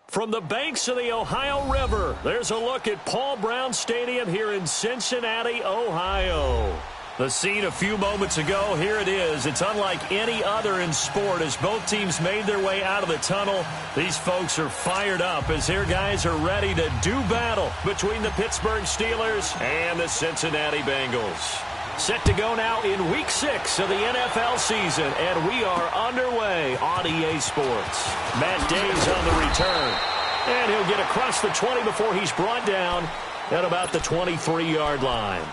From the banks of the Ohio River, there's a look at Paul Brown Stadium here in Cincinnati, Ohio. The scene a few moments ago, here it is. It's unlike any other in sport as both teams made their way out of the tunnel. These folks are fired up as their guys are ready to do battle between the Pittsburgh Steelers and the Cincinnati Bengals. Set to go now in Week 6 of the NFL season, and we are underway on EA Sports. Matt Day's on the return, and he'll get across the 20 before he's brought down at about the 23-yard line.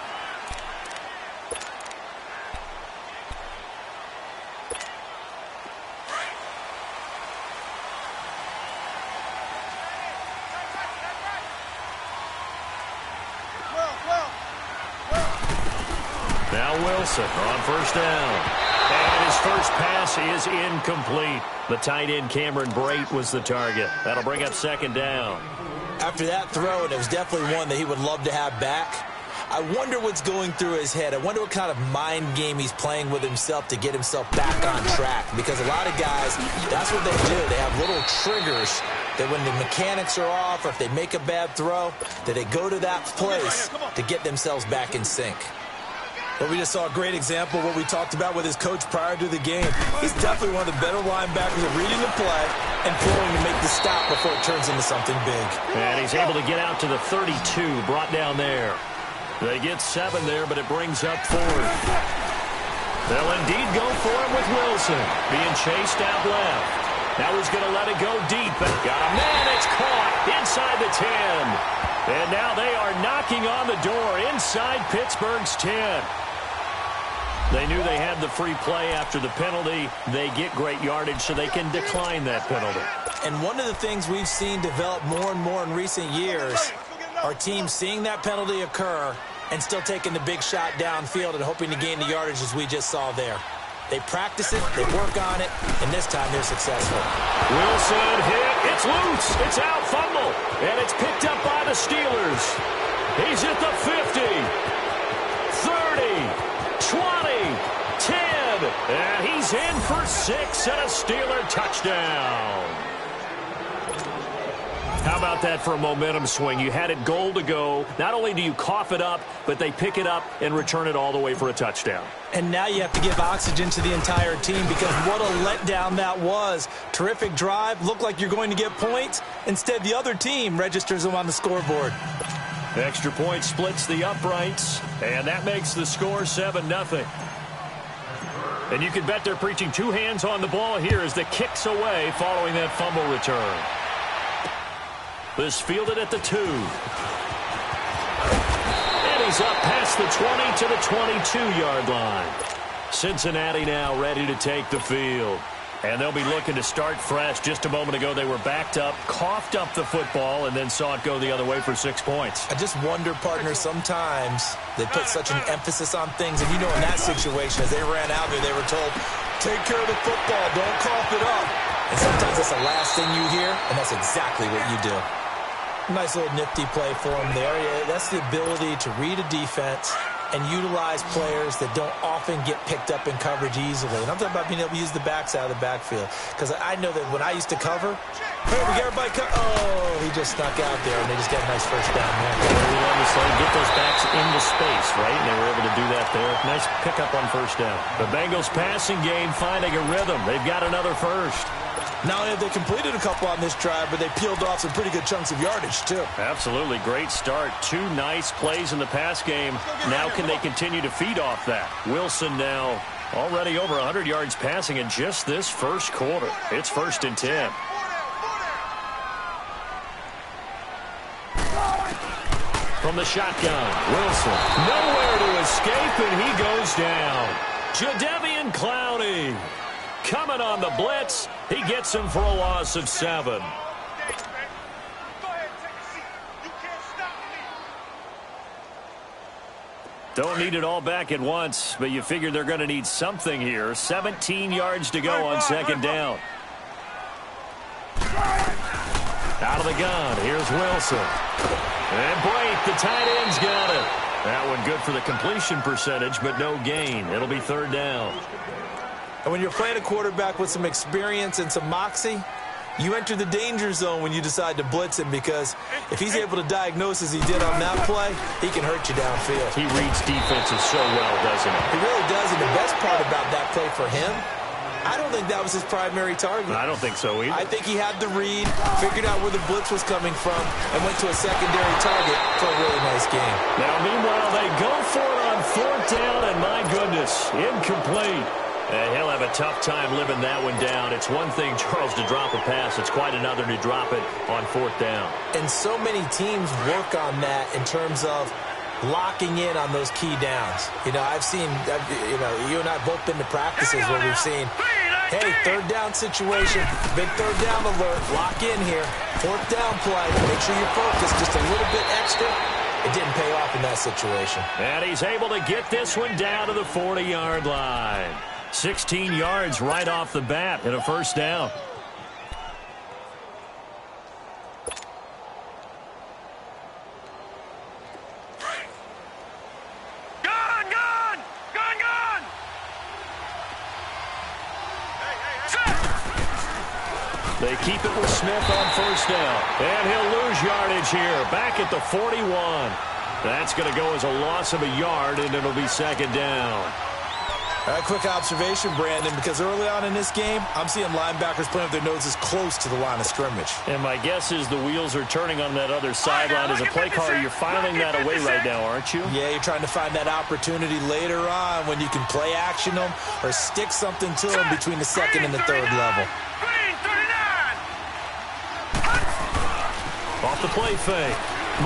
Now Wilson on first down. And his first pass is incomplete. The tight end Cameron Brate was the target. That'll bring up second down. After that throw, and it was definitely one that he would love to have back, I wonder what's going through his head. I wonder what kind of mind game he's playing with himself to get himself back on track. Because a lot of guys, that's what they do. They have little triggers that when the mechanics are off or if they make a bad throw, that they go to that place to get themselves back in sync. But we just saw a great example of what we talked about with his coach prior to the game. He's definitely one of the better linebackers at reading the play and throwing to make the stop before it turns into something big. And he's able to get out to the 32, brought down there. They get 7 there, but it brings up 4. They'll indeed go for him with Wilson, being chased out left. Now he's going to let it go deep. Got a man, it's caught inside the 10. And now they are knocking on the door inside Pittsburgh's 10. They knew they had the free play after the penalty. They get great yardage, so they can decline that penalty. And one of the things we've seen develop more and more in recent years are teams seeing that penalty occur and still taking the big shot downfield and hoping to gain the yardage as we just saw there. They practice it, they work on it, and this time they're successful. Wilson hit, it's loose, it's out, fumble, and it's picked up by the Steelers. He's at the 50, 30, 20, 10, and he's in for 6 and a Steeler touchdown. How about that for a momentum swing? You had it goal to go. Not only do you cough it up, but they pick it up and return it all the way for a touchdown. And now you have to give oxygen to the entire team because what a letdown that was. Terrific drive. Looked like you're going to get points. Instead, the other team registers them on the scoreboard. Extra point splits the uprights, and that makes the score 7-0. And you can bet they're preaching 2 hands on the ball here as the kick's away following that fumble return. This fielded at the 2. And he's up past the 20 to the 22-yard line. Cincinnati now ready to take the field. And they'll be looking to start fresh. Just a moment ago, they were backed up, coughed up the football, and then saw it go the other way for 6 points. I just wonder, partner, sometimes they put such an emphasis on things. And, you know, in that situation, as they ran out there, they were told, take care of the football, don't cough it up. And sometimes that's the last thing you hear, and that's exactly what you do. Nice little nifty play for him there. That's the ability to read a defense and utilize players that don't often get picked up in coverage easily. And I'm talking about being able to use the backs out of the backfield. Because I know that when I used to cover, hey, we got everybody oh, he just snuck out there, and they just got a nice first down there. They wanted to get those backs into space, right? And they were able to do that there. Nice pickup on first down. The Bengals passing game finding a rhythm. They've got another first. Not only have they completed a couple on this drive, but they peeled off some pretty good chunks of yardage, too. Absolutely. Great start. 2 nice plays in the pass game. Now can they continue to feed off that? Wilson now already over 100 yards passing in just this first quarter. It's 1st and 10. From the shotgun, Wilson nowhere to escape, and he goes down. Jadeveon Clowney coming on the blitz. He gets him for a loss of 7. Don't need it all back at once, but you figure they're going to need something here. 17 yards to go on 2nd down. Out of the gun, here's Wilson. And Brate, the tight end's got it. That one good for the completion percentage, but no gain. It'll be 3rd down. And when you're playing a quarterback with some experience and some moxie, You enter the danger zone when you decide to blitz him, because if he's able to diagnose as he did on that play, he can hurt you downfield. He reads defenses so well, doesn't he? He really does, and the best part about that play for him, I don't think that was his primary target. I don't think so either. I think he had the read, figured out where the blitz was coming from, and went to a secondary target for a really nice game. Now, meanwhile, they go for it on 4th down, and my goodness, incomplete. He'll have a tough time living that one down. It's one thing, Charles, to drop a pass. It's quite another to drop it on 4th down. And so many teams work on that in terms of locking in on those key downs. I've seen, you and I have both been to practices where we've seen, hey, 3rd down situation, big 3rd down alert, lock in here, 4th down play, make sure you're focused just a little bit extra. It didn't pay off in that situation. And he's able to get this one down to the 40-yard line. 16 yards right off the bat and a 1st down. They keep it with Smith on 1st down. And he'll lose yardage here. Back at the 41. That's going to go as a loss of a yard, and it'll be 2nd down. A quick observation, Brandon, because early on in this game, I'm seeing linebackers playing with their noses close to the line of scrimmage. And my guess is the wheels are turning on that other sideline. As a play caller, you're filing that away right now, aren't you? Yeah, you're trying to find that opportunity later on when you can play action them or stick something to them between the 2nd and the 3rd level. Off the play fake.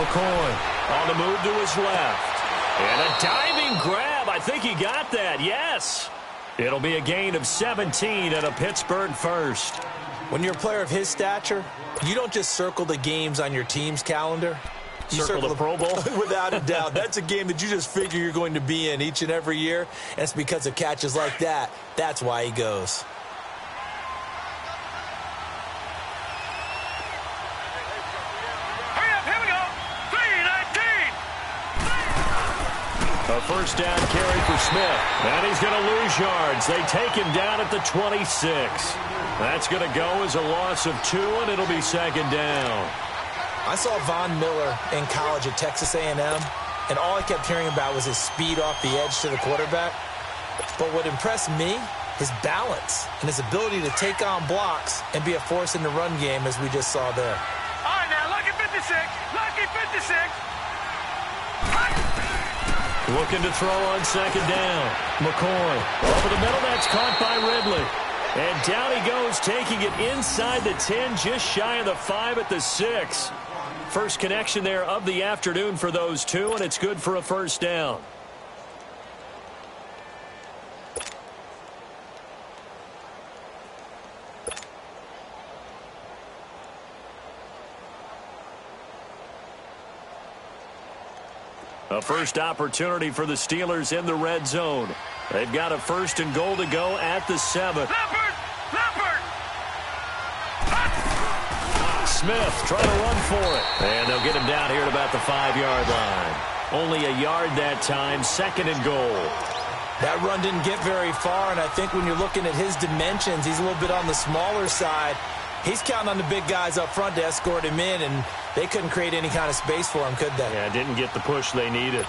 McCoy on the move to his left. And a diving grab. I think he got that. Yes. It'll be a gain of 17 and a Pittsburgh 1st. When you're a player of his stature, you don't just circle the games on your team's calendar. You circle the Pro Bowl? Without a doubt. That's a game that you just figure you're going to be in each and every year. And it's because of catches like that. That's why he goes. A 1st down carry for Smith. And he's going to lose yards. They take him down at the 26. That's going to go as a loss of 2, and it'll be 2nd down. I saw Von Miller in college at Texas A&M, and all I kept hearing about was his speed off the edge to the quarterback. But what impressed me, his balance and his ability to take on blocks and be a force in the run game, as we just saw there. All right, now, lucky 56. Lucky 56. Looking to throw on 2nd down. McCoy over the middle. That's caught by Ridley. And down he goes, taking it inside the 10, just shy of the 5 at the 6. First connection there of the afternoon for those two, and it's good for a 1st down. A first opportunity for the Steelers in the red zone. They've got a 1st and goal to go at the 7. Smith trying to run for it. And they'll get him down here at about the 5-yard line. Only a yard that time, 2nd and goal. That run didn't get very far, and I think when you're looking at his dimensions, he's a little bit on the smaller side. He's counting on the big guys up front to escort him in, and they couldn't create any kind of space for him, could they? Yeah, didn't get the push they needed.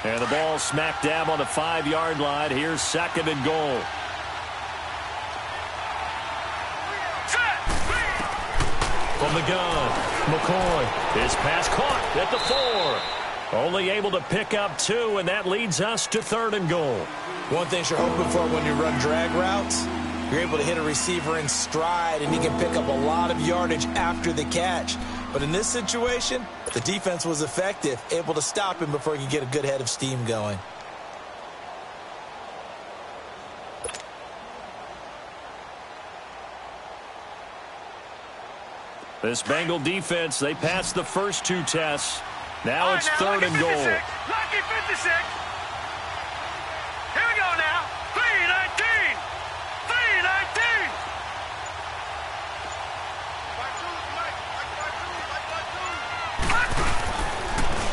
And the ball smack dab on the 5-yard line. Here's 2nd and goal. From the gun, McCoy. His pass caught at the 4. Only able to pick up 2, and that leads us to 3rd and goal. One thing you're hoping for when you run drag routes, you're able to hit a receiver in stride, and he can pick up a lot of yardage after the catch. But in this situation, the defense was effective, able to stop him before he could get a good head of steam going. This Bengal defense, they passed the first 2 tests. Now it's 3rd and goal. Lucky 56. Here we go now. 3-19. 3-19.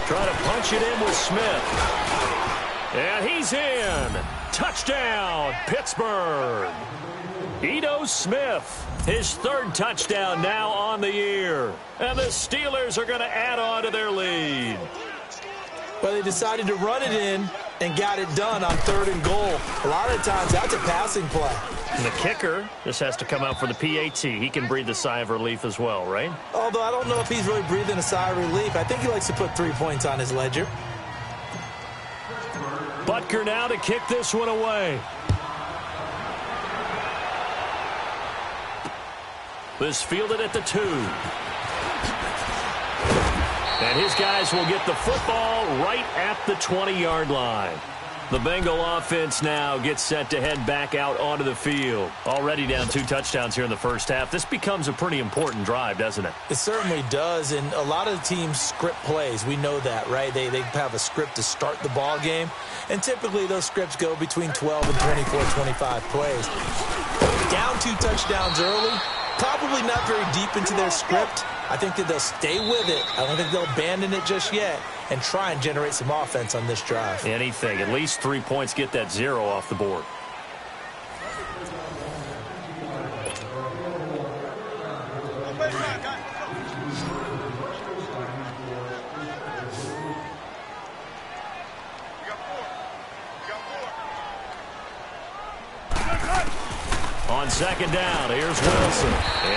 Trying to punch it in with Smith. And he's in. Touchdown, Pittsburgh. Ito Smith, his third touchdown now on the year. And the Steelers are going to add on to their lead. Well, they decided to run it in and got it done on 3rd and goal. A lot of times, that's a passing play. And the kicker just has to come out for the PAT. He can breathe a sigh of relief as well, right? Although I don't know if he's really breathing a sigh of relief. I think he likes to put 3 points on his ledger. Butker now to kick this one away. This fielded at the 2. And his guys will get the football right at the 20-yard line. The Bengal offense now gets set to head back out onto the field. Already down 2 touchdowns here in the first half. This becomes a pretty important drive, doesn't it? It certainly does, and a lot of the teams script plays. We know that, right? They have a script to start the ball game, and typically those scripts go between 12 and 24, 25 plays. Down 2 touchdowns early, probably not very deep into their script. I think that they'll stay with it. I don't think they'll abandon it just yet and try and generate some offense on this drive. Anything. At least 3 points, get that 0 off the board. On 2nd down, here's Wilson.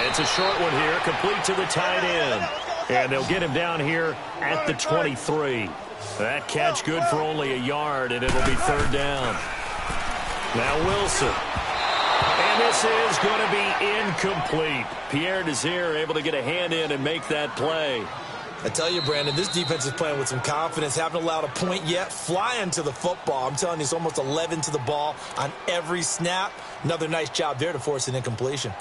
It's a short one here, complete to the tight end. And they'll get him down here at the 23. That catch good for only a yard, and it'll be 3rd down. Now Wilson. And this is going to be incomplete. Pierre Desir able to get a hand in and make that play. I tell you, Brandon, this defense is playing with some confidence. Haven't allowed a point yet. Flying to the football. I'm telling you, it's almost 11 to the ball on every snap. Another nice job there to force an incompletion.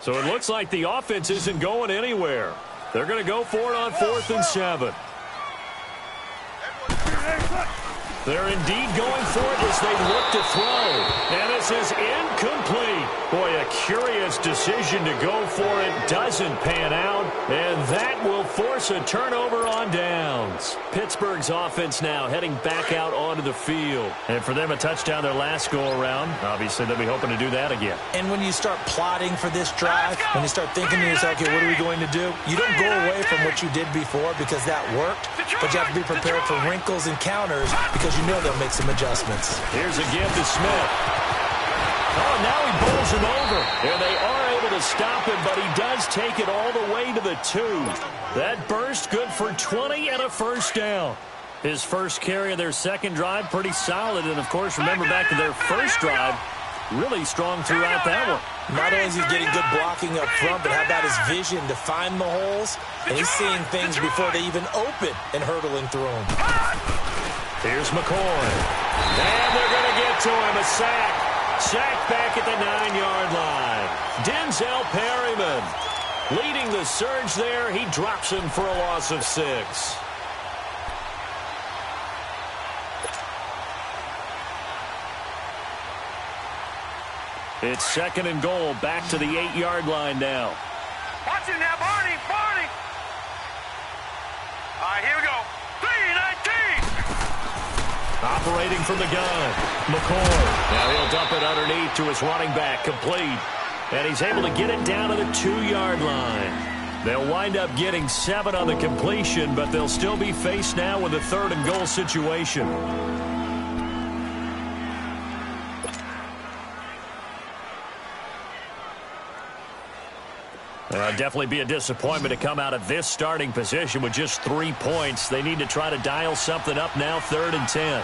So it looks like the offense isn't going anywhere. They're going to go for it on 4th and 7. They're indeed going for it as they look to throw. And this is incomplete. Boy, a curious decision to go for it. Doesn't pan out. And that will force a turnover on downs. Pittsburgh's offense now heading back out onto the field. And for them, a touchdown their last go-around. Obviously, they'll be hoping to do that again. And when you start plotting for this drive, when you start thinking to yourself, okay, what are we going to do? You don't go away from what you did before because that worked. But you have to be prepared for wrinkles and counters because you know they'll make some adjustments. Here's a give to Smith. Oh, now he bowls him over. And they are able to stop him, but he does take it all the way to the 2. That burst good for 20 and a 1st down. His first carry of their 2nd drive, pretty solid. And, of course, remember back to their first drive, really strong throughout that one. Not only is he getting good blocking up front, but how about his vision to find the holes? And he's seeing things before they even open and hurdling through them. Here's McCoy. And they're going to get to him. A sack. Sack back at the 9-yard line. Denzel Perryman leading the surge there. He drops him for a loss of 6. It's 2nd and goal. Back to the 8-yard line now. Watch it now, Barney. Barney. All right, here we go. 3-19. Operating from the gun, McCoy. Now he'll dump it underneath to his running back, complete. And he's able to get it down to the 2-yard line. They'll wind up getting 7 on the completion, but they'll still be faced now with a 3rd and goal situation. Definitely be a disappointment to come out of this starting position with just 3 points. They need to try to dial something up now, 3rd and 10.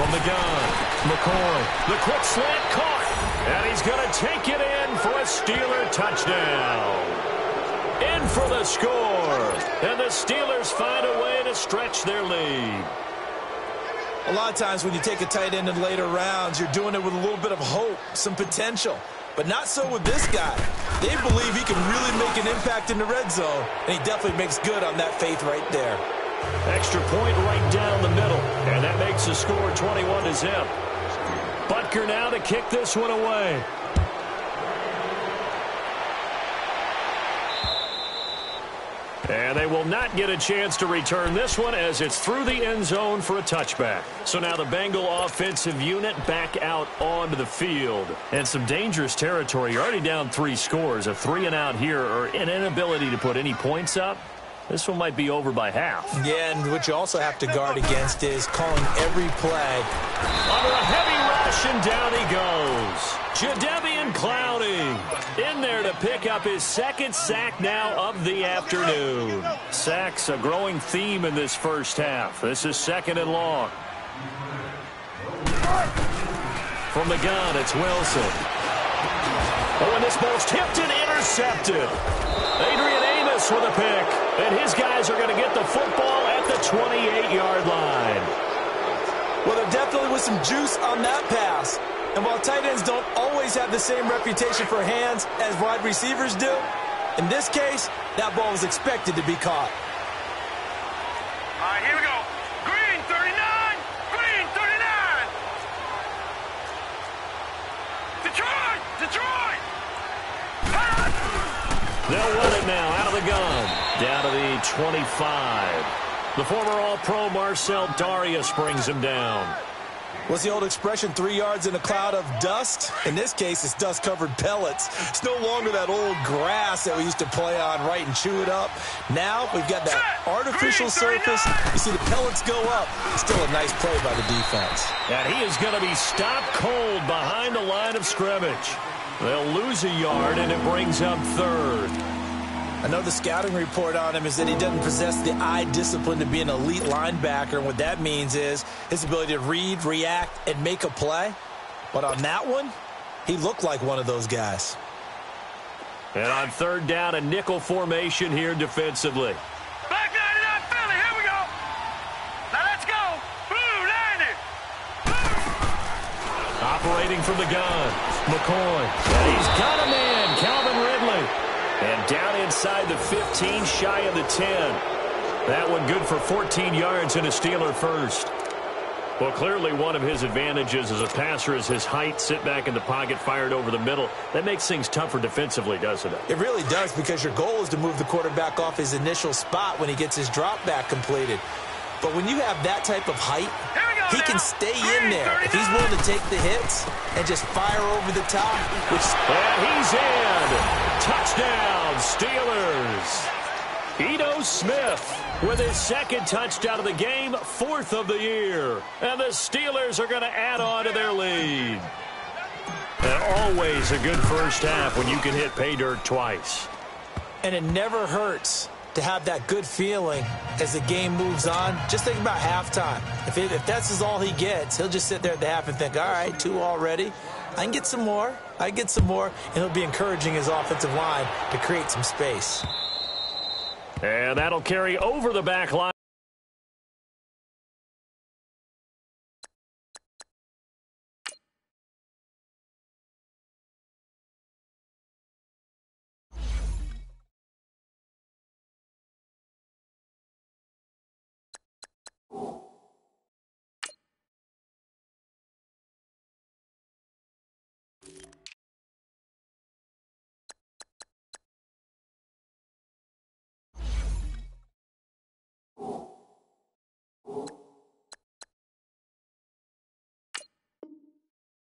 From the gun, McCoy, the quick slant caught, and he's going to take it in for a Steeler touchdown. In for the score, and the Steelers find a way to stretch their lead. A lot of times when you take a tight end in later rounds, you're doing it with a little bit of hope, some potential. But not so with this guy. They believe he can really make an impact in the red zone, and he definitely makes good on that faith right there. Extra point right down the middle, and that makes the score 21-0. Butker now to kick this one away. And they will not get a chance to return this one as it's through the end zone for a touchback. So now the Bengal offensive unit back out onto the field. And some dangerous territory. You're already down 3 scores. A 3-and-out here or an inability to put any points up. This one might be over by half. Yeah, and what you also have to guard against is calling every play. Under a heavy rush, and down he goes. Jadeveon Clowney in there to pick up his 2nd sack now of the afternoon. Sacks a growing theme in this first half. This is 2nd and long. From the gun, it's Wilson. Oh, and this ball's tipped and intercepted. Adrian Amos with a pick. And his guys are going to get the football at the 28-yard line. Well, there definitely was some juice on that pass. And while tight ends don't always have the same reputation for hands as wide receivers do, in this case, that ball was expected to be caught. All right, here we go. Green 39. Green 39. Detroit. Detroit. They'll run it now out of the gun. Down to the 25. The former All-Pro Marcel Darius brings him down. What's the old expression, 3 yards in a cloud of dust? In this case, it's dust-covered pellets. It's no longer that old grass that we used to play on, right, and chew it up. Now we've got that artificial surface. You see the pellets go up. Still a nice play by the defense. And he is going to be stopped cold behind the line of scrimmage. They'll lose a yard, and it brings up 3rd. I know the scouting report on him is that he doesn't possess the eye discipline to be an elite linebacker, and what that means is his ability to read, react, and make a play. But on that one, he looked like one of those guys. And on 3rd down, a nickel formation here defensively. Back 99 Philly. Here we go. Now let's go. Blue 90. Operating from the gun, McCoy. And he's got a man, Calvin Ridley. And down inside the 15, shy of the 10. That one good for 14 yards and a Steeler first. Well, clearly one of his advantages as a passer is his height. Sit back in the pocket, fired over the middle. That makes things tougher defensively, doesn't it? It really does, because your goal is to move the quarterback off his initial spot when he gets his drop back completed. But when you have that type of height, he can stay in there if he's willing to take the hits and just fire over the top. And he's in. Touchdown, Steelers. Ito Smith with his 2nd touchdown of the game, 4th of the year. And the Steelers are going to add on to their lead. And always a good first half when you can hit pay dirt twice. And it never hurts to have that good feeling as the game moves on. Just think about halftime. If that's all he gets, he'll just sit there at the half and think, all right, 2 already. I can get some more. And he'll be encouraging his offensive line to create some space. And that'll carry over the back line.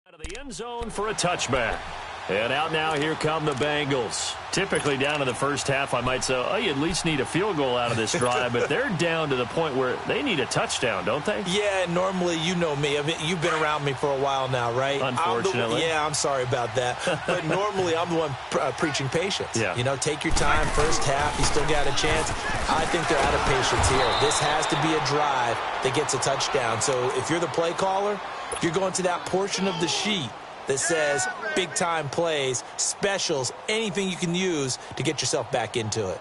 Out of the end zone for a touchback. And out now, here come the Bengals. Typically down in the first half, I might say, oh, you at least need a field goal out of this drive. But they're down to the point where they need a touchdown, don't they? Yeah, normally, you know me. You've been around me for a while now, right? Unfortunately. I'm sorry about that. But normally, I'm the one preaching patience. Yeah. You know, take your time. First half, you still got a chance. I think they're out of patience here. This has to be a drive that gets a touchdown. So if you're the play caller, you're going to that portion of the sheet that says big-time plays, specials, anything you can use to get yourself back into it.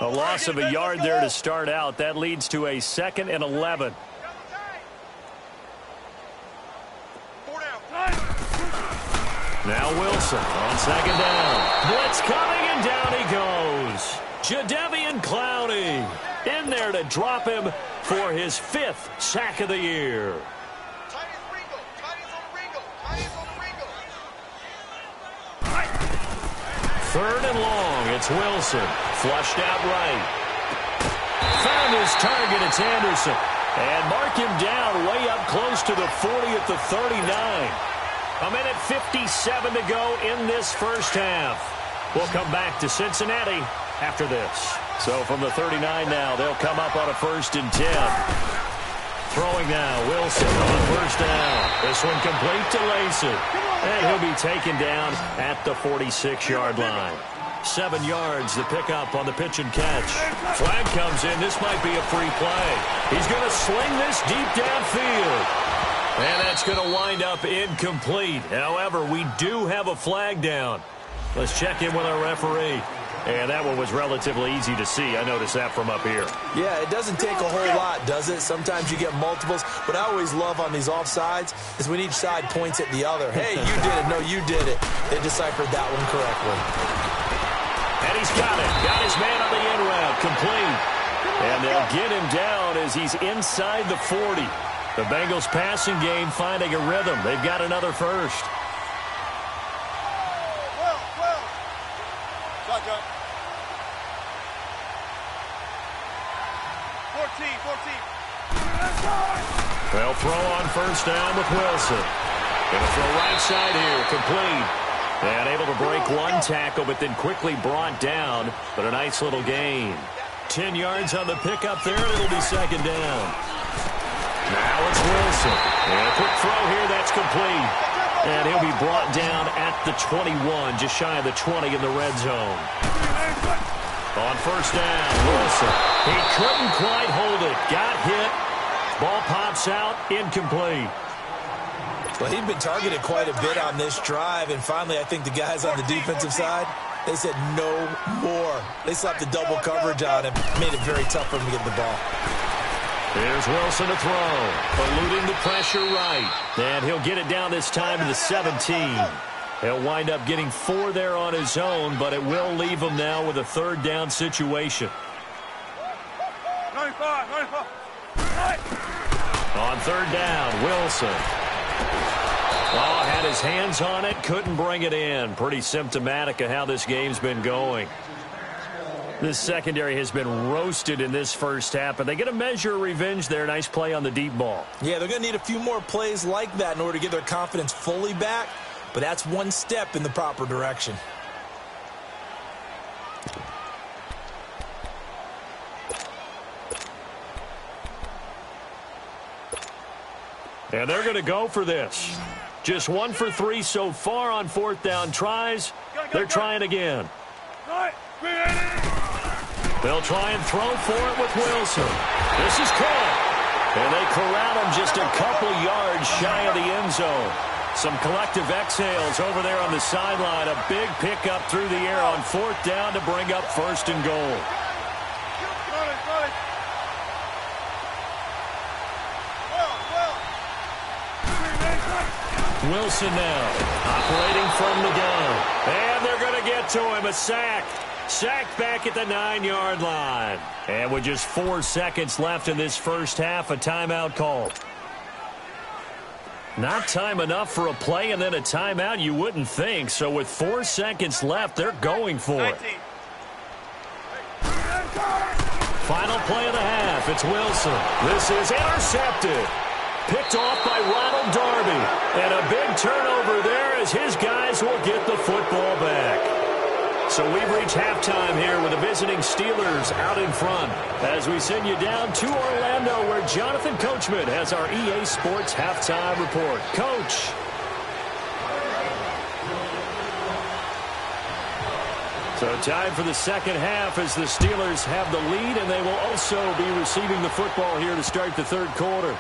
A loss of a yard there to start out. That leads to a 2nd and 11. Now Wilson on 2nd down. Blitz coming, and down he goes. Jadeveon Clowney in there to drop him for his 5th sack of the year. Third and long. It's Wilson. Flushed out right. Found his target. It's Anderson. And mark him down way up close to the 40 at the 39. A minute 57 to go in this first half. We'll come back to Cincinnati after this. So from the 39 now, they'll come up on a 1st and 10. Throwing now, Wilson on 1st down. This one complete to Lacy. And he'll be taken down at the 46-yard line. 7 yards, the pickup on the pitch and catch. Flag comes in. This might be a free play. He's going to sling this deep downfield. And that's going to wind up incomplete. However, we do have a flag down. Let's check in with our referee. And that one was relatively easy to see. I noticed that from up here. Yeah, it doesn't take a whole lot, does it? Sometimes you get multiples. What I always love on these offsides is when each side points at the other. Hey, you did it. No, you did it. They deciphered that one correctly. And he's got it. Got his man on the end route. Complete. And they'll get him down as he's inside the 40. The Bengals passing game finding a rhythm. They've got another first. They'll throw on 1st down with Wilson. Going to throw right side here. Complete. And able to break one tackle, but then quickly brought down. But a nice little gain. 10 yards on the pickup there, and it'll be 2nd down. Now it's Wilson. And a quick throw here. That's complete. And he'll be brought down at the 21, just shy of the 20 in the red zone. On 1st down, Wilson. He couldn't quite hold it. Got hit. Ball pops out. Incomplete. Well, he'd been targeted quite a bit on this drive, and finally I think the guys on the defensive side, they said no more. They slapped the double coverage on him. Made it very tough for him to get the ball. Here's Wilson to throw. Eluding the pressure right. And he'll get it down this time to the 17. He'll wind up getting 4 there on his own, but it will leave him now with a 3rd down situation. 95. On 3rd down, Wilson. Oh, had his hands on it, couldn't bring it in. Pretty symptomatic of how this game's been going. This secondary has been roasted in this first half, but they get a measure of revenge there. Nice play on the deep ball. Yeah, they're going to need a few more plays like that in order to get their confidence fully back, but that's one step in the proper direction. And they're going to go for this. Just 1 for 3 so far on 4th down tries. They're trying again. They'll try and throw for it with Wilson. This is caught. And they corral him just a couple yards shy of the end zone. Some collective exhales over there on the sideline. A big pickup through the air on 4th down to bring up 1st and goal. Wilson now operating from the gun. And they're going to get to him. A sack. Sacked back at the 9-yard line. And with just 4 seconds left in this first half, a timeout called. Not time enough for a play and then a timeout, you wouldn't think. So with 4 seconds left, they're going for it. Final play of the half. It's Wilson. This is intercepted. Picked off by Ronald Darby. And a big turnover there as his guys will get the football back. So we've reached halftime here with the visiting Steelers out in front as we send you down to Orlando where Jonathan Coachman has our EA Sports halftime report. Coach. So time for the second half as the Steelers have the lead, and they will also be receiving the football here to start the third quarter.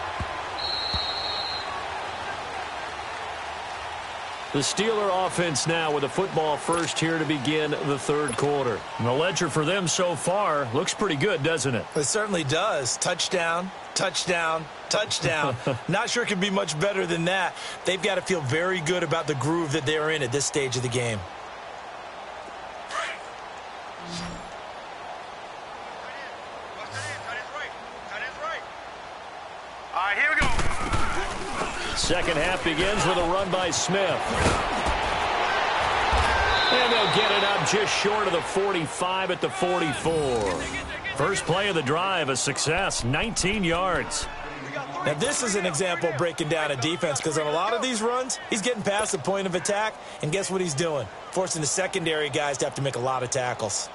The Steeler offense now with a football first here to begin the third quarter. And the ledger for them so far looks pretty good, doesn't it? It certainly does. Touchdown, touchdown, touchdown. Not sure it can be much better than that. They've got to feel very good about the groove that they're in at this stage of the game. right, here we go. Second half begins with a run by Smith. And they'll get it up just short of the 45 at the 44. First play of the drive, a success, 19 yards. Now, this is an example of breaking down a defense because on a lot of these runs, he's getting past the point of attack, and guess what he's doing? Forcing the secondary guys to have to make a lot of tackles.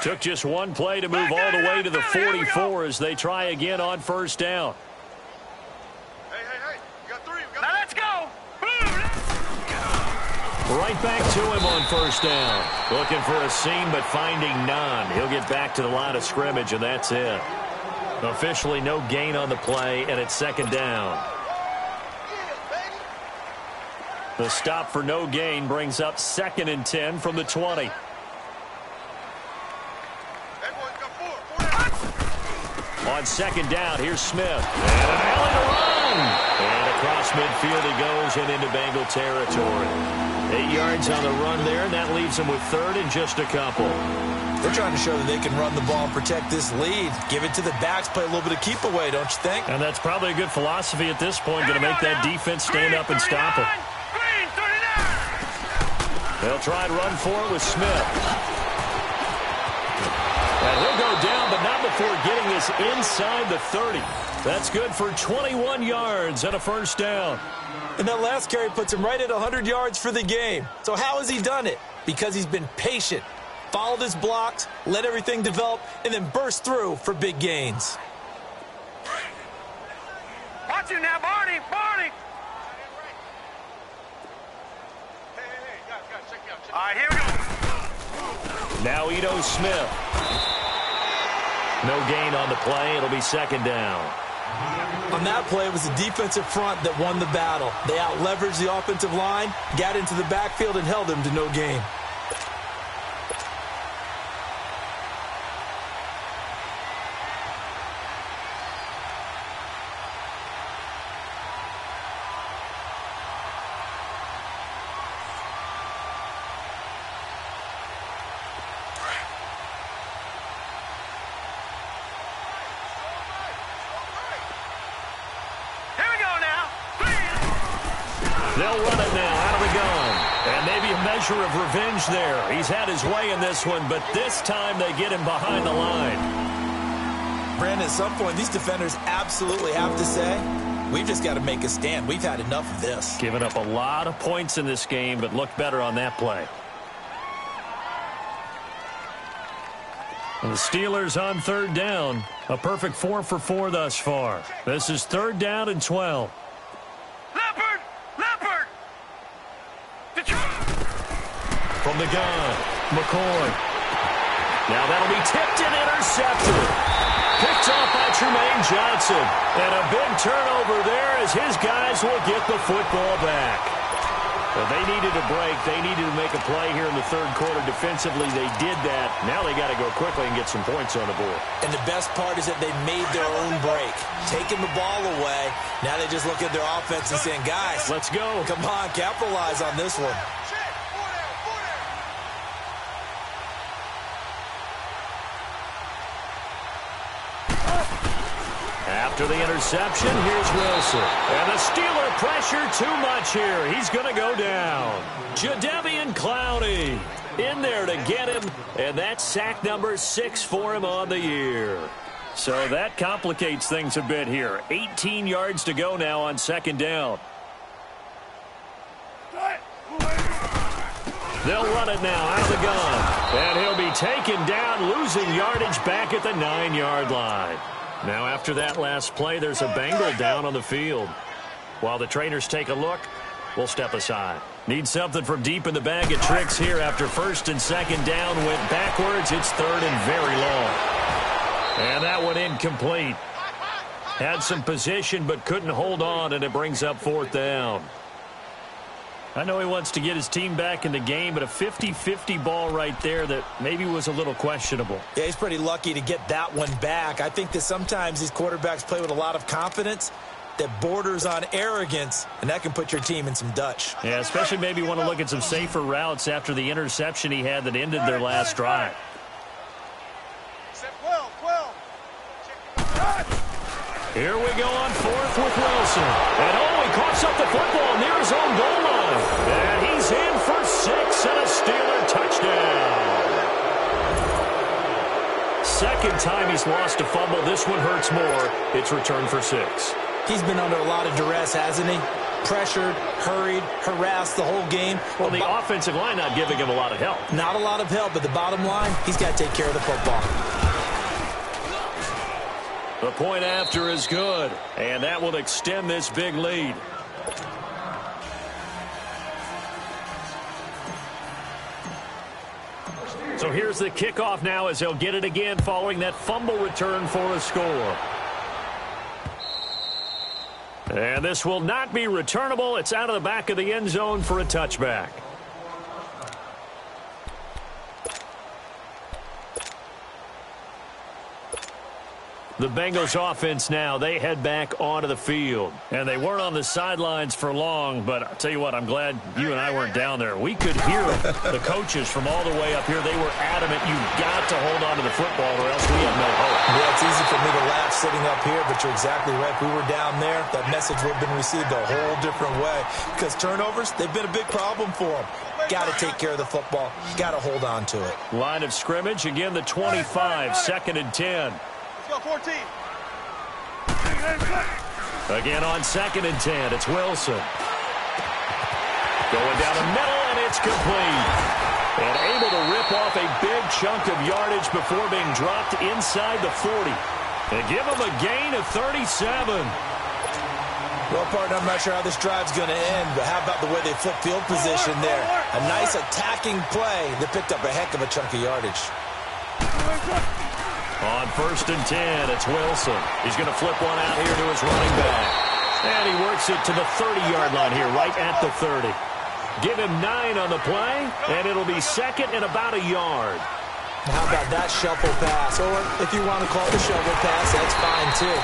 Took just one play to move all the way to the 44 as they try again on first down. Hey, you got three. Now let's go. Right back to him on first down. Looking for a seam, but finding none. He'll get back to the line of scrimmage, and that's it. Officially no gain on the play, and it's second down. The stop for no gain brings up 2nd and 10 from the 20. On second down, here's Smith. And an alley to run. And across midfield he goes and into Bengal territory. 8 yards on the run there, and that leaves him with 3rd and just a couple. They're trying to show that they can run the ball and protect this lead. Give it to the backs, play a little bit of keep away, don't you think? And that's probably a good philosophy at this point, going to make that defense stand up and stop it. They'll try and run for it with Smith. And he'll go down, but not before getting this inside the 30. That's good for 21 yards and a first down. And that last carry puts him right at 100 yards for the game. So how has he done it? Because he's been patient, followed his blocks, let everything develop, and then burst through for big gains. Watch him now, Barney. All right, here we go. Now Ito Smith. No gain on the play. It'll be second down. On that play, it was the defensive front that won the battle. They out-leveraged the offensive line, got into the backfield, and held them to no gain. They'll run it now out of the gun. And maybe a measure of revenge there. He's had his way in this one, but this time they get him behind the line. Brandon, at some point, these defenders absolutely have to say, we've just got to make a stand. We've had enough of this. Giving up a lot of points in this game, but looked better on that play. And the Steelers on third down. A perfect 4 for 4 thus far. This is 3rd down and 12. From the gun, McCoy. Now that'll be tipped and intercepted. Picked off by Tremaine Johnson. And a big turnover there as his guys will get the football back. Well, they needed a break. They needed to make a play here in the third quarter defensively. They did that. Now they got to go quickly and get some points on the board. And the best part is that they made their own break. Taking the ball away. Now they just look at their offense and saying, guys, let's go. Come on, capitalize on this one. After the interception, here's Wilson. And the Steeler pressure too much here. He's going to go down. Jadeveon Clowney in there to get him. And that's sack number 6 for him on the year. So that complicates things a bit here. 18 yards to go now on second down. They'll run it now out of the gun. And he'll be taken down, losing yardage back at the 9-yard line. Now after that last play, there's a Bengal down on the field. While the trainers take a look, we'll step aside. Need something from deep in the bag of tricks here after first and second down went backwards. It's 3rd and very long. And that one incomplete. Had some position but couldn't hold on, and it brings up 4th down. I know he wants to get his team back in the game, but a 50-50 ball right there that maybe was a little questionable. Yeah, he's pretty lucky to get that one back. I think that sometimes these quarterbacks play with a lot of confidence, that borders on arrogance, and that can put your team in some Dutch. Yeah, especially maybe want to look at some safer routes after the interception he had that ended their last drive. Here we go on fourth with Wilson. And he coughs up the football near his own goal line. And he's in for 6 and a Steeler touchdown. Second time he's lost a fumble. This one hurts more. It's returned for 6. He's been under a lot of duress, hasn't he? Pressured, hurried, harassed the whole game. Well, the offensive line not giving him a lot of help. Not a lot of help, but the bottom line, he's got to take care of the football. The point after is good, and that will extend this big lead. So here's the kickoff now as they'll get it again following that fumble return for a score. And this will not be returnable. It's out of the back of the end zone for a touchback. The Bengals offense now, they head back onto the field. And they weren't on the sidelines for long, but I'll tell you what, I'm glad you and I weren't down there. We could hear the coaches from all the way up here. They were adamant, you've got to hold on to the football or else we have no hope. Yeah, it's easy for me to laugh sitting up here, but you're exactly right. If we were down there, that message would have been received a whole different way. Because turnovers, they've been a big problem for them. Got to take care of the football. Got to hold on to it. Line of scrimmage, again the 25, 2nd and 10. Let's go, 14. Again on 2nd and 10, it's Wilson. Going down the middle, and it's complete. And able to rip off a big chunk of yardage before being dropped inside the 40. And give him a gain of 37. Well, partner, I'm not sure how this drive's going to end, but how about the way they flip field position there? A nice attacking play that picked up a heck of a chunk of yardage. On 1st and 10, it's Wilson. He's going to flip one out here to his running back. And he works it to the 30-yard line here, right at the 30. Give him 9 on the play, and it'll be 2nd and about a yard. How about that shuffle pass? Or if you want to call it a shovel pass, that's fine too.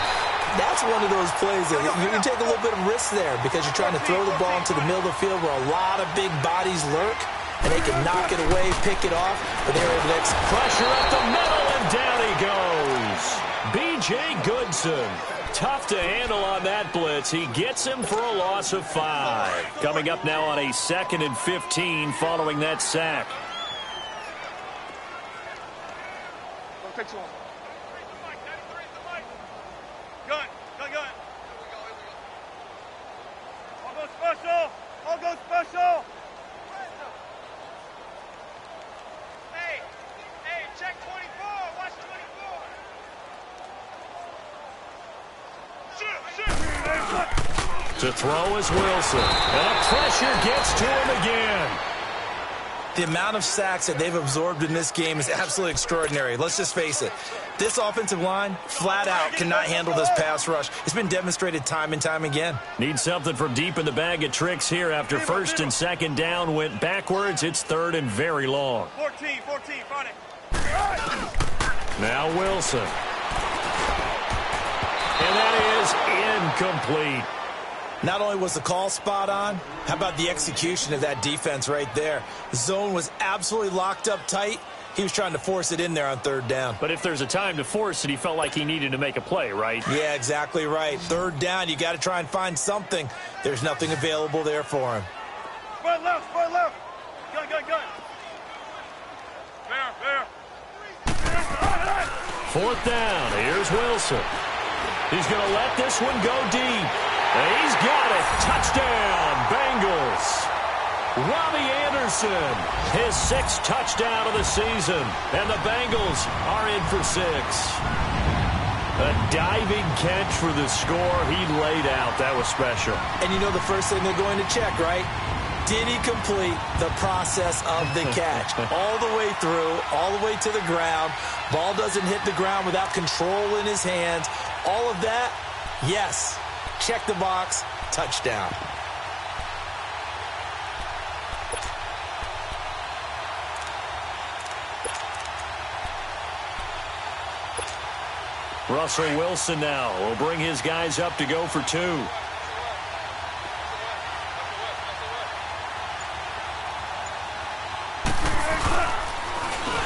That's one of those plays that you can take a little bit of risk there because you're trying to throw the ball into the middle of the field where a lot of big bodies lurk, and they can knock it away, pick it off, but they're able to pressure up the middle, and down he goes. B.J. Goodson. Tough to handle on that blitz. He gets him for a loss of 5. Coming up now on a 2nd and 15 following that sack. Gun. I'll go special. Hey, check 24. Watch 24. To throw is Wilson. And the pressure gets to him again. The amount of sacks that they've absorbed in this game is absolutely extraordinary. Let's just face it. This offensive line, flat out, cannot handle this pass rush. It's been demonstrated time and time again. Need something from deep in the bag of tricks here after 1st and 2nd down went backwards. It's 3rd and very long. 14, front it. Now Wilson. And that is incomplete. Not only was the call spot on, how about the execution of that defense right there? The zone was absolutely locked up tight. He was trying to force it in there on 3rd down. But if there's a time to force it, he felt like he needed to make a play, right? Yeah, exactly right. 3rd down, you got to try and find something. There's nothing available there for him. Spread left. Gun. There. 4th down. Here's Wilson. He's going to let this one go deep. And he's got it. Touchdown, Bengals. Robbie Anderson, his 6th touchdown of the season. And the Bengals are in for 6. A diving catch for the score. He laid out. That was special. And you know the first thing they're going to check, right? Did he complete the process of the catch? All the way through, all the way to the ground. Ball doesn't hit the ground without control in his hands. All of that, yes. Check the box, touchdown. Russell Wilson now will bring his guys up to go for 2.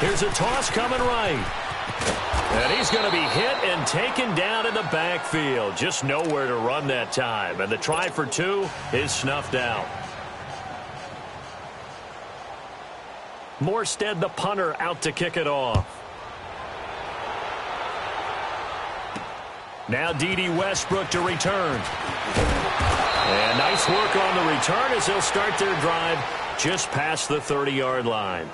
Here's a toss coming right. And he's going to be hit and taken down in the backfield. Just nowhere to run that time. And the try for 2 is snuffed out. Morstead, the punter, out to kick it off. Now D.D. Westbrook to return. And nice work on the return as they'll start their drive just past the 30-yard line.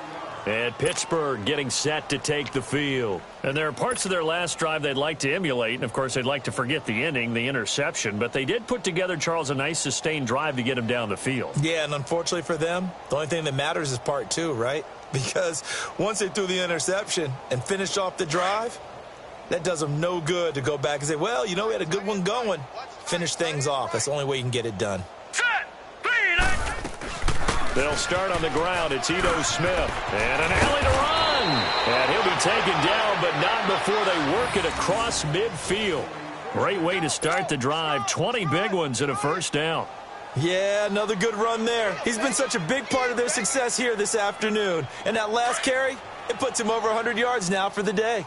And Pittsburgh getting set to take the field. And there are parts of their last drive they'd like to emulate. And, of course, they'd like to forget the inning, the interception. But they did put together, Charles, a nice sustained drive to get him down the field. Yeah, and unfortunately for them, the only thing that matters is part 2, right? Because once they threw the interception and finished off the drive, that does them no good to go back and say, well, you know, we had a good one going. Finish things off. That's the only way you can get it done. They'll start on the ground. It's Ito Smith. And an alley to run. And he'll be taken down, but not before they work it across midfield. Great way to start the drive. 20 big ones and a first down. Yeah, another good run there. He's been such a big part of their success here this afternoon. And that last carry, it puts him over 100 yards now for the day.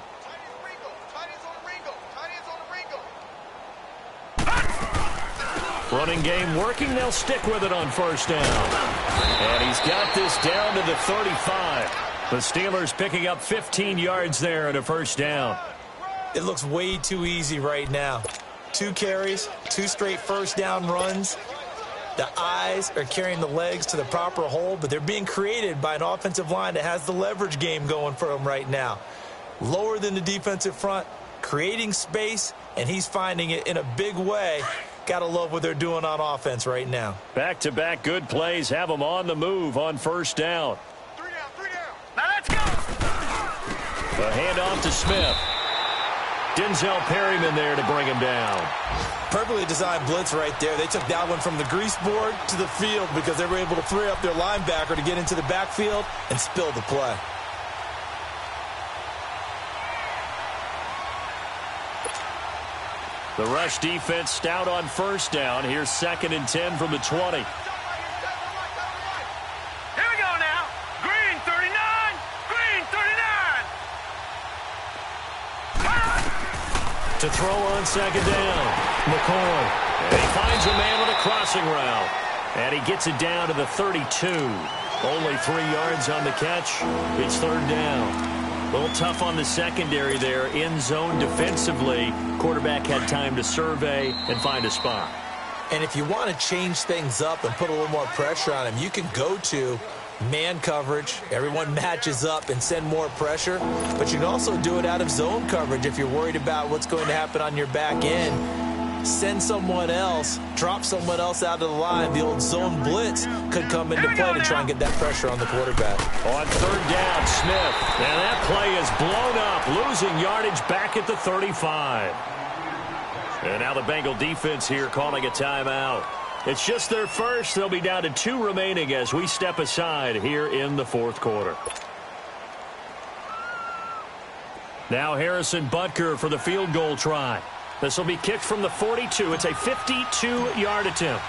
Running game working. They'll stick with it on first down. And he's got this down to the 35. The Steelers picking up 15 yards there and a first down. It looks way too easy right now. 2 carries, 2 straight first down runs. The eyes are carrying the legs to the proper hole, but they're being created by an offensive line that has the leverage game going for them right now. Lower than the defensive front, creating space, and he's finding it in a big way. Gotta love what they're doing on offense right now. Back-to-back good plays have them on the move on first down. 3 down. Now let's go. The handoff to Smith. Denzel Perryman there to bring him down. Perfectly designed blitz right there. They took that one from the grease board to the field because they were able to free up their linebacker to get into the backfield and spill the play. The rush defense stout on first down. Here's 2nd and 10 from the 20. Here we go now. Green 39. Green 39. To throw on second down. McCoy. And he finds a man with a crossing route. And he gets it down to the 32. Only 3 yards on the catch. It's 3rd down. A little tough on the secondary there. In zone defensively. Quarterback had time to survey and find a spot. And if you want to change things up and put a little more pressure on him, you can go to man coverage. Everyone matches up and send more pressure. But you can also do it out of zone coverage if you're worried about what's going to happen on your back end. Send someone else, drop someone else out of the line. The old zone blitz could come into play to try and get that pressure on the quarterback. On 3rd down, Smith. And that play is blown up, losing yardage back at the 35. And now the Bengal defense here calling a timeout. It's just their first. They'll be down to 2 remaining as we step aside here in the 4th quarter. Now Harrison Butker for the field goal try. This will be kicked from the 42. It's a 52-yard attempt.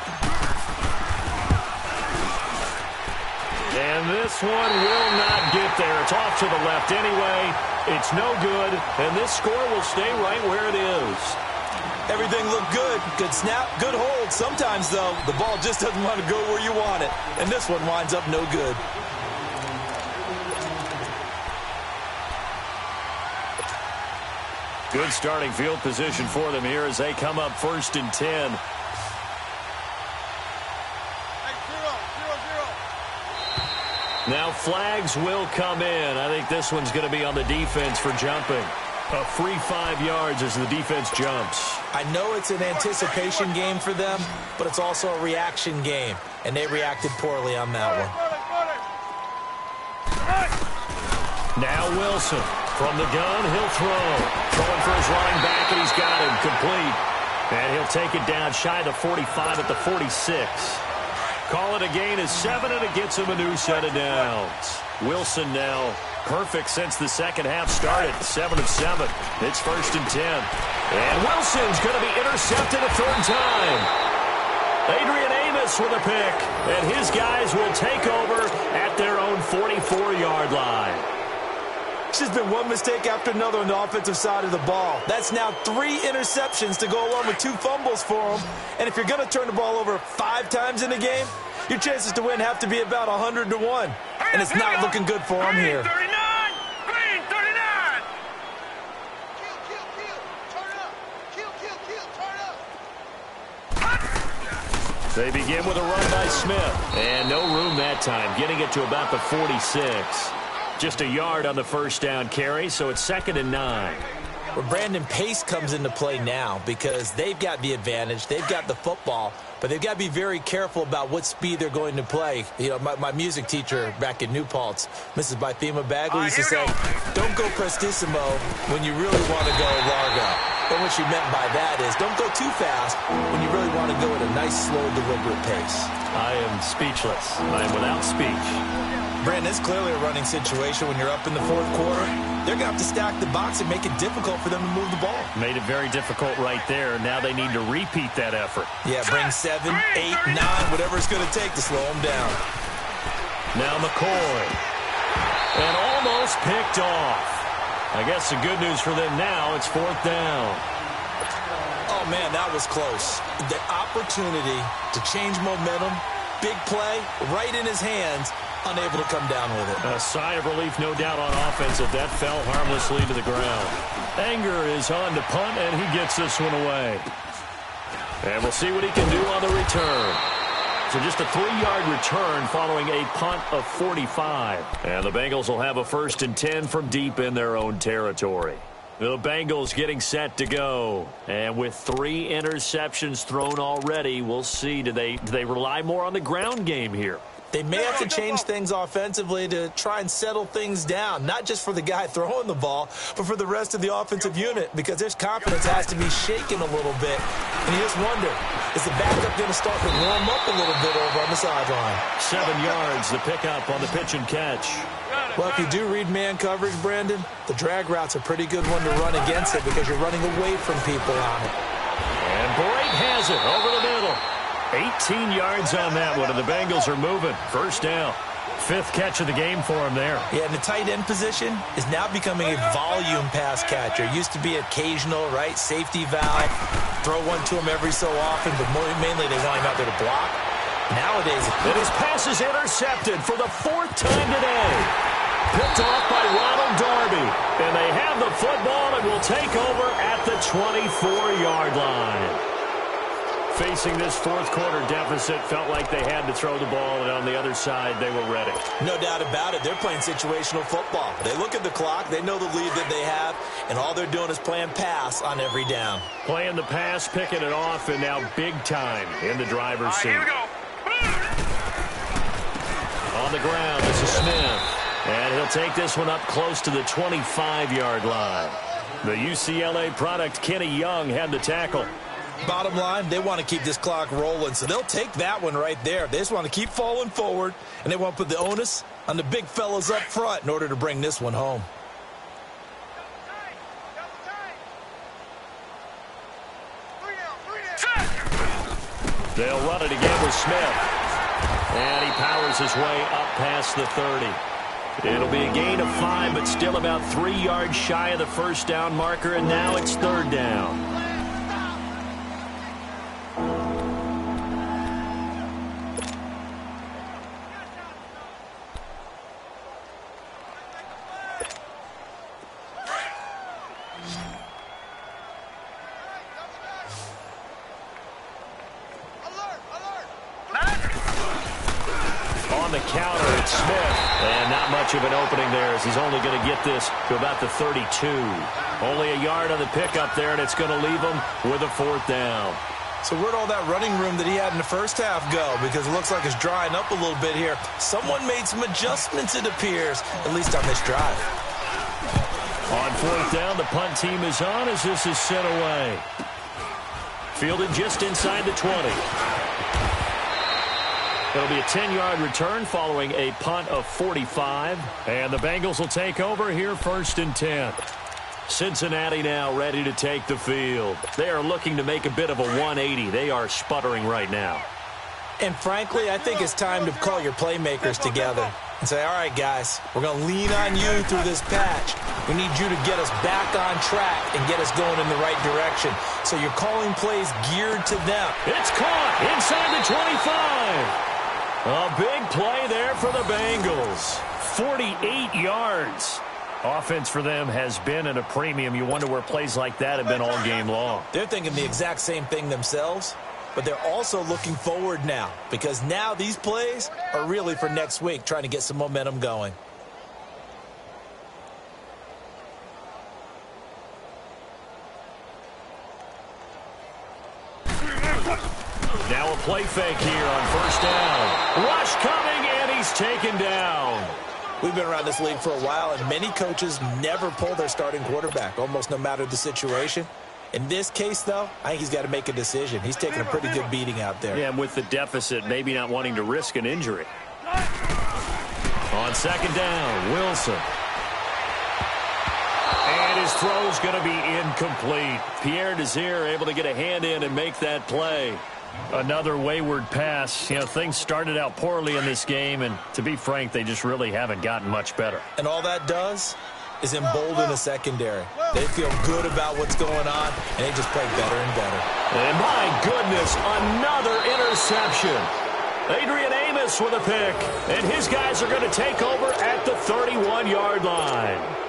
And this one will not get there. It's off to the left anyway. It's no good, and this score will stay right where it is. Everything looked good. Good snap, good hold. Sometimes, though, the ball just doesn't want to go where you want it. And this one winds up no good. Good starting field position for them here as they come up 1st and 10. Now flags will come in. I think this one's going to be on the defense for jumping. A free 5 yards as the defense jumps. I know it's an anticipation game for them, but it's also a reaction game, and they reacted poorly on that one. Now Wilson. From the gun, he'll throw. Throwing for his running back, and he's got him complete. And he'll take it down shy of the 45 at the 46. Call it a gain of 7, and it gets him a new set of downs. Wilson now perfect since the second half started. 7 of 7. It's 1st and 10. And Wilson's going to be intercepted a third time. Adrian Amos with a pick. And his guys will take over at their own 44-yard line. It's just been one mistake after another on the offensive side of the ball. That's now 3 interceptions to go along with 2 fumbles for him. And if you're going to turn the ball over 5 times in a game, your chances to win have to be about 100 to 1. And it's not looking good for him here. Green 39. They begin with a run by Smith. And no room that time, getting it to about the 46. Just a yard on the first down carry, so it's 2nd and 9. Well, Brandon, pace comes into play now because they've got the advantage. They've got the football, but they've got to be very careful about what speed they're going to play. You know, my music teacher back in New Paltz, Mrs. Bythema Bagley, used to say, don't go prestissimo when you really want to go largo. And what she meant by that is don't go too fast when you really want to go at a nice, slow, deliberate pace. I am speechless. I am without speech. Brandon, it's clearly a running situation when you're up in the 4th quarter. They're going to have to stack the box and make it difficult for them to move the ball. Made it very difficult right there. Now they need to repeat that effort. Yeah, bring 7, 8, 9, whatever it's going to take to slow them down. Now McCoy. And almost picked off. I guess the good news for them now, it's 4th down. Oh, man, that was close. The opportunity to change momentum, big play, right in his hands, unable to come down with it. A sigh of relief, no doubt, on offense if that fell harmlessly to the ground. Anger is on to punt, and he gets this one away. And we'll see what he can do on the return. So just a 3-yard return following a punt of 45. And the Bengals will have a 1st and 10 from deep in their own territory. The Bengals getting set to go. And with 3 interceptions thrown already, we'll see. Do they rely more on the ground game here? They may have to change things offensively to try and settle things down, not just for the guy throwing the ball, but for the rest of the offensive unit, because their confidence has to be shaken a little bit. And you just wonder, is the backup going to start to warm up a little bit over on the sideline? 7 yards, the pickup on the pitch and catch. Well, if you do read man coverage, Brandon, the drag route's a pretty good one to run against it because you're running away from people on it. And Bright has it over the middle. 18 yards on that one, and the Bengals are moving. 1st down. 5th catch of the game for him there. Yeah, and the tight end position is now becoming a volume pass catcher. Used to be occasional, right? Safety valve. Throw one to him every so often, but mainly they want him out there to block. Nowadays, his pass is intercepted for the 4th time today. Picked off by Ronald Darby. And they have the football and will take over at the 24-yard line. Facing this 4th quarter deficit, felt like they had to throw the ball, and on the other side, they were ready. No doubt about it. They're playing situational football. They look at the clock, they know the lead that they have, and all they're doing is playing pass on every down. Playing the pass, picking it off, and now big time in the driver's seat. Here we go. On the ground, this is Smith. And he'll take this one up close to the 25-yard line. The UCLA product, Kenny Young, had the tackle. Bottom line, they want to keep this clock rolling, so they'll take that one right there. They just want to keep falling forward, and they want to put the onus on the big fellas up front in order to bring this one home. They'll run it again with Smith. And he powers his way up past the 30. It'll be a gain of 5, but still about 3 yards shy of the 1st down marker, and now it's 3rd down. Counter, it's Smith, and not much of an opening there as he's only going to get this to about the 32. Only a yard on the pickup there, and it's going to leave him with a 4th down. So where'd all that running room that he had in the first half go? Because it looks like it's drying up a little bit here. Someone made some adjustments, it appears, at least on this drive. On 4th down, the punt team is on as this is sent away. Fielded just inside the 20. It'll be a 10-yard return following a punt of 45. And the Bengals will take over here 1st and 10. Cincinnati now ready to take the field. They are looking to make a bit of a 180. They are sputtering right now. And frankly, I think it's time to call your playmakers together and say, all right, guys, we're going to lean on you through this patch. We need you to get us back on track and get us going in the right direction. So you're calling plays geared to them. It's caught inside the 25. A big play there for the Bengals. 48 yards. Offense for them has been at a premium. You wonder where plays like that have been all game long. They're thinking the exact same thing themselves, but they're also looking forward now because now these plays are really for next week, trying to get some momentum going. Now a play fake here on 1st down. Rush coming, and he's taken down. We've been around this league for a while, and many coaches never pull their starting quarterback, almost no matter the situation. In this case, though, I think he's got to make a decision. He's taking a pretty good beating out there. Yeah, and with the deficit, maybe not wanting to risk an injury. On 2nd down, Wilson. And his throw's going to be incomplete. Pierre Desir able to get a hand in and make that play. Another wayward pass. You know, things started out poorly in this game, and to be frank, they just really haven't gotten much better. And all that does is embolden the secondary. They feel good about what's going on, and they just play better and better. And my goodness, another interception. Adrian Amos with a pick, and his guys are going to take over at the 31-yard line.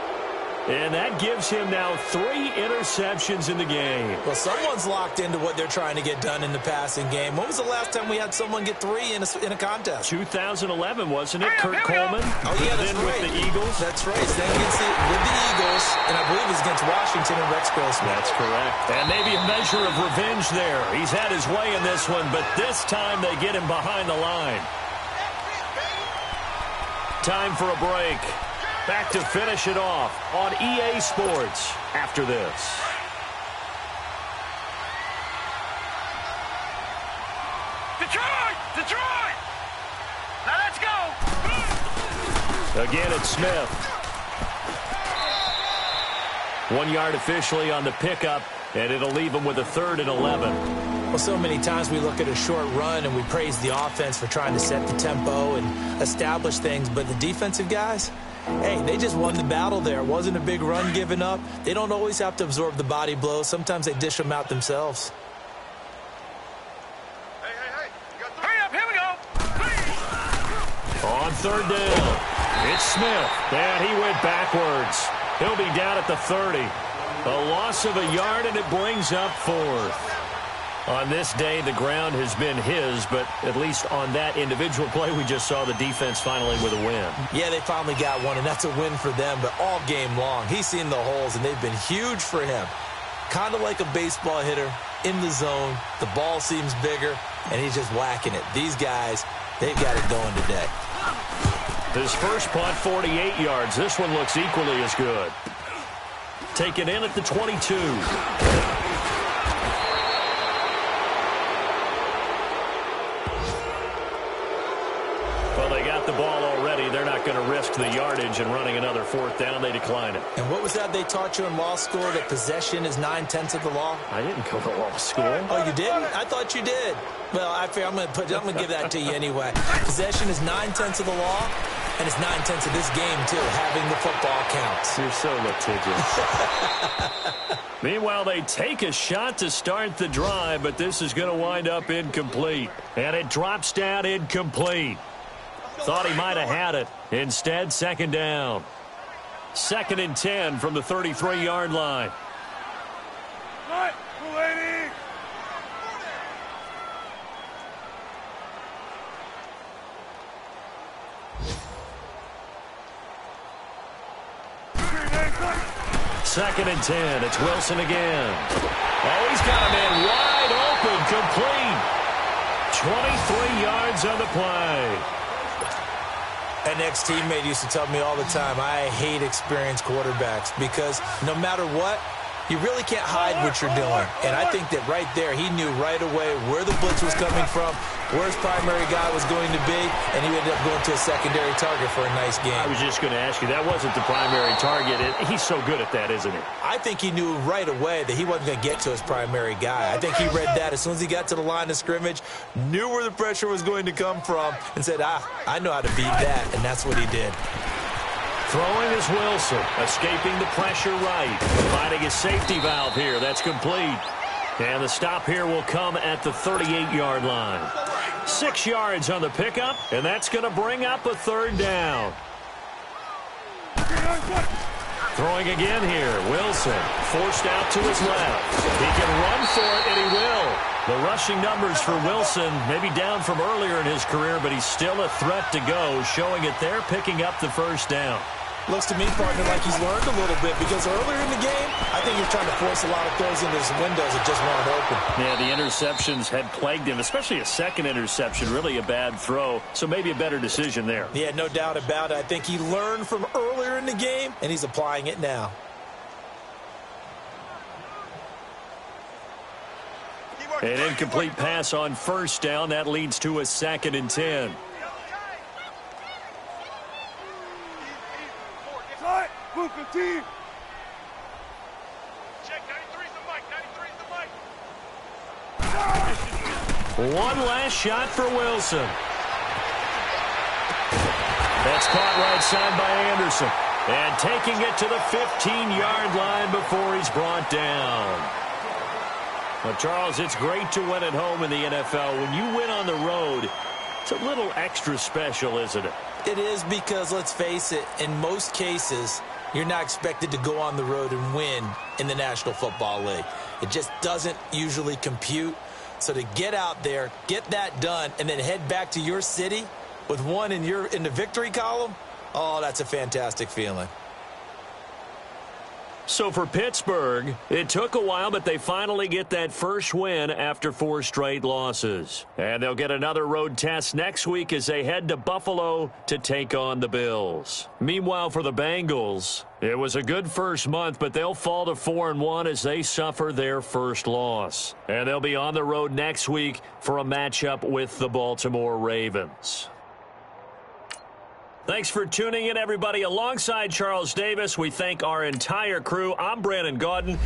And that gives him now 3 interceptions in the game. Well, someone's locked into what they're trying to get done in the passing game. When was the last time we had someone get 3 in a contest? 2011, wasn't it? Kurt Coleman. Oh, yeah, that's then right. With the Eagles. That's right. Then with the Eagles, and I believe it's against Washington and Rex Grossman. That's correct. And maybe a measure of revenge there. He's had his way in this one, but this time they get him behind the line. Time for a break. Back to finish it off on EA Sports after this. Detroit! Detroit! Now let's go! Again, it's Smith. 1 yard officially on the pickup, and it'll leave him with a 3rd and 11. Well, so many times we look at a short run and we praise the offense for trying to set the tempo and establish things, but the defensive guys, hey, they just won the battle there. It wasn't a big run given up. They don't always have to absorb the body blows. Sometimes they dish them out themselves. Hey. Hurry up, here we go. On 3rd down, it's Smith. And he went backwards. He'll be down at the 30. A loss of a yard, and it brings up 4th. On this day, the ground has been his, but at least on that individual play, we just saw the defense finally with a win. Yeah, they finally got one, and that's a win for them, but all game long, he's seen the holes, and they've been huge for him. Kind of like a baseball hitter in the zone. The ball seems bigger, and he's just whacking it. These guys, they've got it going today. His first punt, 48 yards. This one looks equally as good. Taken in at the 22. Well, they got the ball already. They're not going to risk the yardage and running another 4th down. They decline it. And what was that they taught you in law school, that possession is 9/10 of the law? I didn't go to law school. Oh, you didn't? I thought you did. Well, I figure I'm going to give that to you anyway. Possession is 9/10 of the law, and it's 9/10 of this game, too. Having the football counts. You're so litigious. Meanwhile, they take a shot to start the drive, but this is going to wind up incomplete. And it drops down incomplete. Thought he might have had it. Instead, 2nd down. 2nd and 10 from the 33-yard line. Right, lady. Second and 10. It's Wilson again. Oh, he's got a man wide open, complete. 23 yards on the play. An ex-teammate used to tell me all the time, I hate experienced quarterbacks because no matter what, you really can't hide what you're doing. And I think that right there, he knew right away where the blitz was coming from, where his primary guy was going to be, and he ended up going to a secondary target for a nice game. I was just going to ask you, that wasn't the primary target. He's so good at that, isn't he? I think he knew right away that he wasn't going to get to his primary guy. I think he read that as soon as he got to the line of scrimmage, knew where the pressure was going to come from, and said, I know how to beat that, and that's what he did. Throwing is Wilson, escaping the pressure right. Finding his safety valve here. That's complete. And the stop here will come at the 38-yard line. 6 yards on the pickup, and that's going to bring up a third down. Throwing again here. Wilson forced out to his left. He can run for it, and he will. The rushing numbers for Wilson maybe down from earlier in his career, but he's still a threat to go, showing it there, picking up the first down. Looks to me, partner, like he's learned a little bit because earlier in the game, I think he was trying to force a lot of throws into his windows that just weren't open. Yeah, the interceptions had plagued him, especially a second interception, really a bad throw, so maybe a better decision there. Yeah, no doubt about it. I think he learned from earlier in the game, and he's applying it now. An incomplete pass on first down. That leads to a 2nd and 10. One last shot for Wilson. That's caught right side by Anderson. And taking it to the 15-yard line before he's brought down. Well, Charles, it's great to win at home in the NFL. When you win on the road, it's a little extra special, isn't it? It is because, let's face it, in most cases, you're not expected to go on the road and win in the National Football League. It just doesn't usually compute. So to get out there, get that done, and then head back to your city with one in the victory column, oh, that's a fantastic feeling. So for Pittsburgh, it took a while, but they finally get that first win after 4 straight losses. And they'll get another road test next week as they head to Buffalo to take on the Bills. Meanwhile, for the Bengals, it was a good first month, but they'll fall to 4-1 as they suffer their first loss. And they'll be on the road next week for a matchup with the Baltimore Ravens. Thanks for tuning in, everybody. Alongside Charles Davis, we thank our entire crew. I'm Brandon Gaudin.